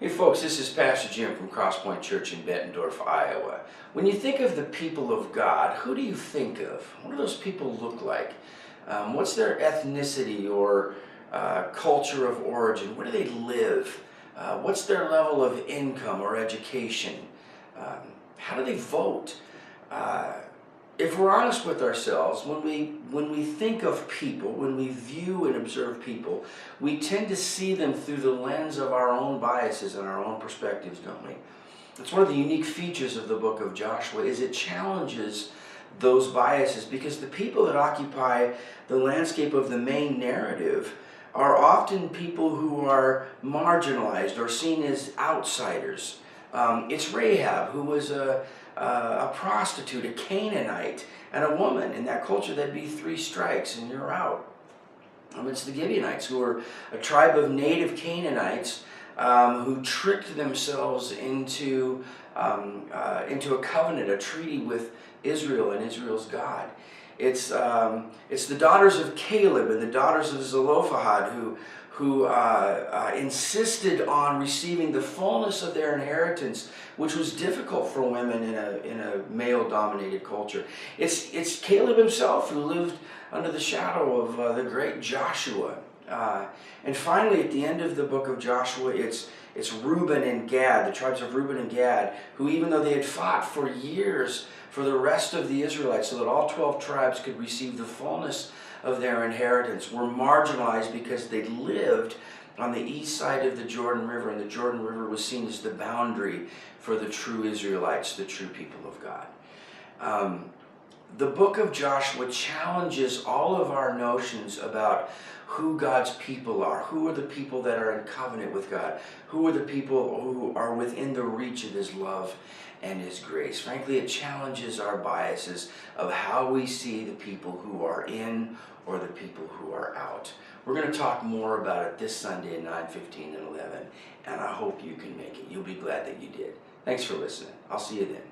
Hey folks, this is Pastor Jim from Crosspoint Church in Bettendorf, Iowa. When you think of the people of God, who do you think of? What do those people look like? What's their ethnicity or culture of origin? Where do they live? What's their level of income or education? How do they vote? Uh, if we're honest with ourselves, when we think of people, when we view and observe people, we tend to see them through the lens of our own biases and our own perspectives, don't we? It's one of the unique features of the book of Joshua is it challenges those biases, because the people that occupy the landscape of the main narrative are often people who are marginalized or seen as outsiders. It's Rahab, who was a prostitute, a Canaanite, and a woman. In that culture, that'd be 3 strikes and you're out. It's the Gibeonites, who are a tribe of native Canaanites who tricked themselves into a covenant, a treaty with Israel and Israel's God. It's the daughters of Caleb and the daughters of Zelophehad who insisted on receiving the fullness of their inheritance, which was difficult for women in a male-dominated culture. It's Caleb himself who lived under the shadow of the great Joshua. And finally, at the end of the book of Joshua, it's Reuben and Gad, the tribes of Reuben and Gad, who, even though they had fought for years for the rest of the Israelites so that all 12 tribes could receive the fullness of their inheritance, were marginalized because they lived on the east side of the Jordan River, and the Jordan River was seen as the boundary for the true Israelites, the true people of God. The book of Joshua challenges all of our notions about who God's people are. Who are the people that are in covenant with God? Who are the people who are within the reach of His love and His grace? Frankly, it challenges our biases of how we see the people who are in or the people who are out. We're going to talk more about it this Sunday at 9:15 and 11, and I hope you can make it. You'll be glad that you did. Thanks for listening. I'll see you then.